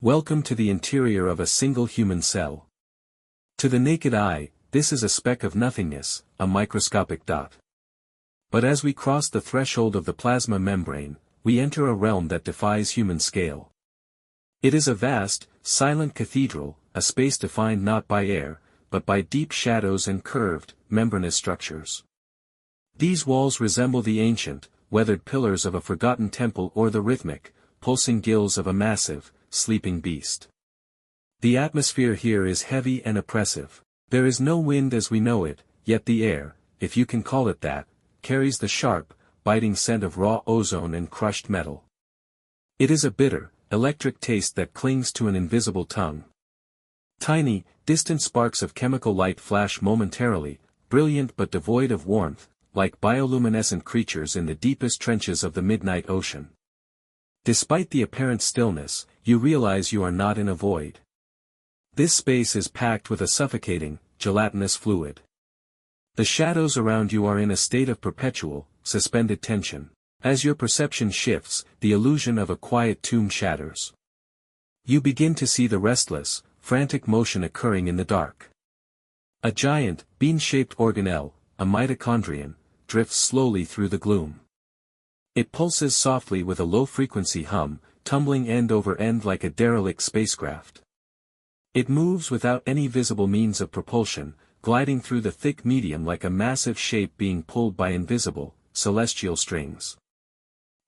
Welcome to the interior of a single human cell. To the naked eye, this is a speck of nothingness, a microscopic dot. But as we cross the threshold of the plasma membrane, we enter a realm that defies human scale. It is a vast, silent cathedral, a space defined not by air, but by deep shadows and curved, membranous structures. These walls resemble the ancient, weathered pillars of a forgotten temple or the rhythmic, pulsing gills of a massive, sleeping beast. The atmosphere here is heavy and oppressive. There is no wind as we know it, yet the air, if you can call it that, carries the sharp, biting scent of raw ozone and crushed metal. It is a bitter, electric taste that clings to an invisible tongue. Tiny, distant sparks of chemical light flash momentarily, brilliant but devoid of warmth, like bioluminescent creatures in the deepest trenches of the midnight ocean. Despite the apparent stillness, you realize you are not in a void. This space is packed with a suffocating, gelatinous fluid. The shadows around you are in a state of perpetual, suspended tension. As your perception shifts, the illusion of a quiet tomb shatters. You begin to see the restless, frantic motion occurring in the dark. A giant, bean-shaped organelle, a mitochondrion, drifts slowly through the gloom. It pulses softly with a low-frequency hum, tumbling end over end like a derelict spacecraft. It moves without any visible means of propulsion, gliding through the thick medium like a massive shape being pulled by invisible, celestial strings.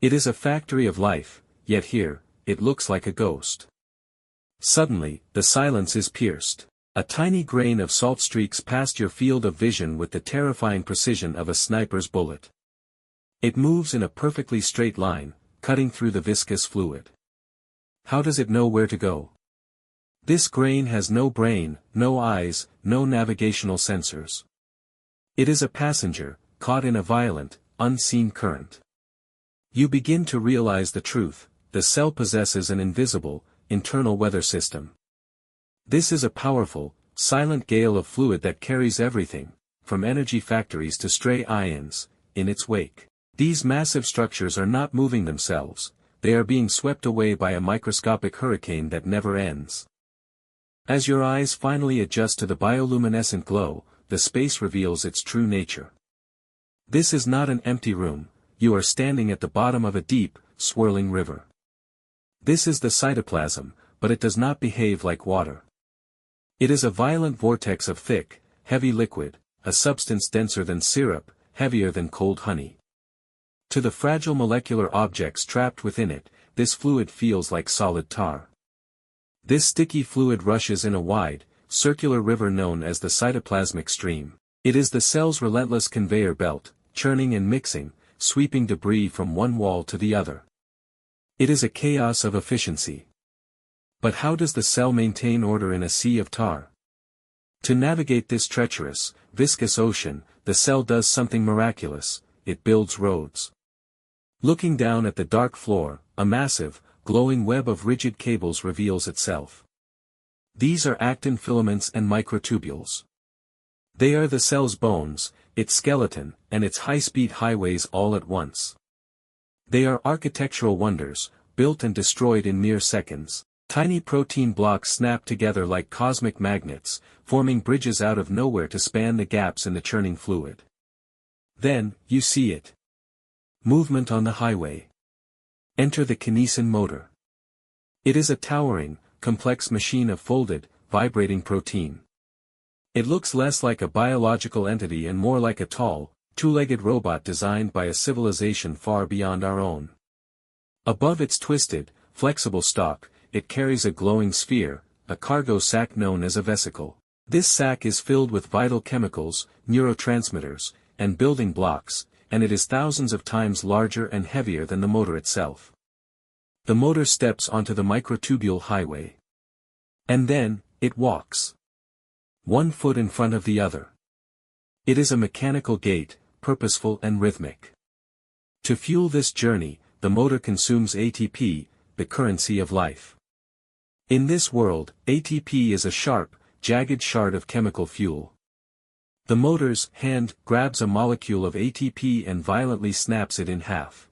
It is a factory of life, yet here, it looks like a ghost. Suddenly, the silence is pierced. A tiny grain of salt streaks past your field of vision with the terrifying precision of a sniper's bullet. It moves in a perfectly straight line, cutting through the viscous fluid. How does it know where to go? This grain has no brain, no eyes, no navigational sensors. It is a passenger, caught in a violent, unseen current. You begin to realize the truth: the cell possesses an invisible, internal weather system. This is a powerful, silent gale of fluid that carries everything, from energy factories to stray ions, in its wake. These massive structures are not moving themselves, they are being swept away by a microscopic hurricane that never ends. As your eyes finally adjust to the bioluminescent glow, the space reveals its true nature. This is not an empty room, you are standing at the bottom of a deep, swirling river. This is the cytoplasm, but it does not behave like water. It is a violent vortex of thick, heavy liquid, a substance denser than syrup, heavier than cold honey. To the fragile molecular objects trapped within it, this fluid feels like solid tar. This sticky fluid rushes in a wide, circular river known as the cytoplasmic stream. It is the cell's relentless conveyor belt, churning and mixing, sweeping debris from one wall to the other. It is a chaos of efficiency. But how does the cell maintain order in a sea of tar? To navigate this treacherous, viscous ocean, the cell does something miraculous: it builds roads. Looking down at the dark floor, a massive, glowing web of rigid cables reveals itself. These are actin filaments and microtubules. They are the cell's bones, its skeleton, and its high-speed highways all at once. They are architectural wonders, built and destroyed in mere seconds. Tiny protein blocks snap together like cosmic magnets, forming bridges out of nowhere to span the gaps in the churning fluid. Then, you see it. Movement on the highway. Enter the Kinesin motor. It is a towering, complex machine of folded, vibrating protein. It looks less like a biological entity and more like a tall, two-legged robot designed by a civilization far beyond our own. Above its twisted, flexible stalk, it carries a glowing sphere, a cargo sac known as a vesicle. This sac is filled with vital chemicals, neurotransmitters, and building blocks, and it is thousands of times larger and heavier than the motor itself. The motor steps onto the microtubule highway. And then, it walks. One foot in front of the other. It is a mechanical gait, purposeful and rhythmic. To fuel this journey, the motor consumes ATP, the currency of life. In this world, ATP is a sharp, jagged shard of chemical fuel. The motor's hand grabs a molecule of ATP and violently snaps it in half.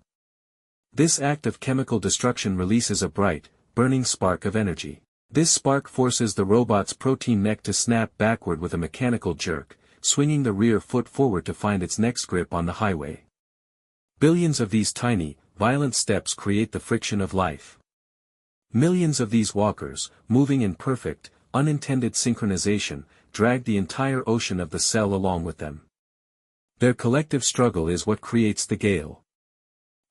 This act of chemical destruction releases a bright, burning spark of energy. This spark forces the robot's protein neck to snap backward with a mechanical jerk, swinging the rear foot forward to find its next grip on the highway. Billions of these tiny, violent steps create the friction of life. Millions of these walkers, moving in perfect, unintended synchronization, drag the entire ocean of the cell along with them. Their collective struggle is what creates the gale.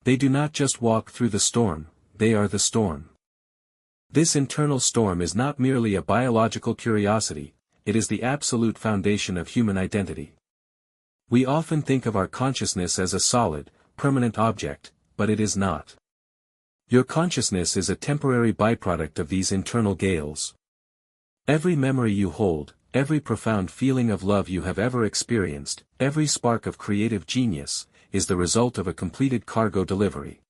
They do not just walk through the storm, they are the storm. This internal storm is not merely a biological curiosity, it is the absolute foundation of human identity. We often think of our consciousness as a solid, permanent object, but it is not. Your consciousness is a temporary byproduct of these internal gales. Every memory you hold, every profound feeling of love you have ever experienced, every spark of creative genius, is the result of a completed cargo delivery.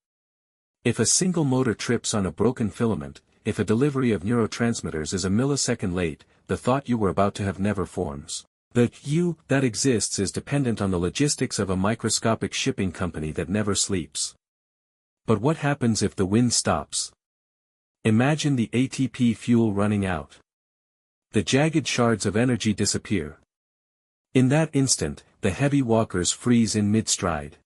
If a single motor trips on a broken filament, if a delivery of neurotransmitters is a millisecond late, the thought you were about to have never forms. The you that exists is dependent on the logistics of a microscopic shipping company that never sleeps. But what happens if the wind stops? Imagine the ATP fuel running out. The jagged shards of energy disappear. In that instant, the heavy walkers freeze in mid-stride.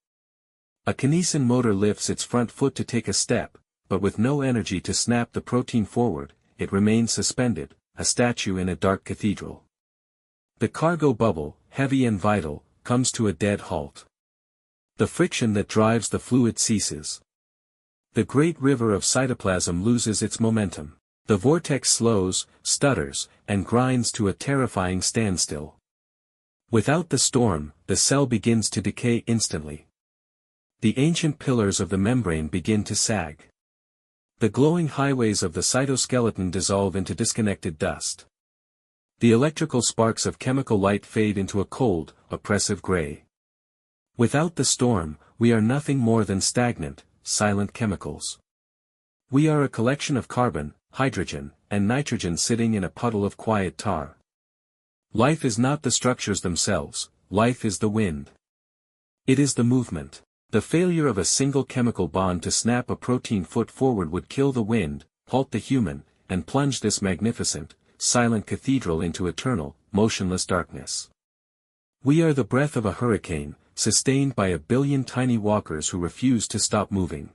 A Kinesin motor lifts its front foot to take a step, but with no energy to snap the protein forward, it remains suspended, a statue in a dark cathedral. The cargo bubble, heavy and vital, comes to a dead halt. The friction that drives the fluid ceases. The great river of cytoplasm loses its momentum. The vortex slows, stutters, and grinds to a terrifying standstill. Without the storm, the cell begins to decay instantly. The ancient pillars of the membrane begin to sag. The glowing highways of the cytoskeleton dissolve into disconnected dust. The electrical sparks of chemical light fade into a cold, oppressive gray. Without the storm, we are nothing more than stagnant, silent chemicals. We are a collection of carbon, hydrogen, and nitrogen sitting in a puddle of quiet tar. Life is not the structures themselves, life is the wind. It is the movement. The failure of a single chemical bond to snap a protein foot forward would kill the wind, halt the human, and plunge this magnificent, silent cathedral into eternal, motionless darkness. We are the breath of a hurricane, sustained by a billion tiny walkers who refuse to stop moving.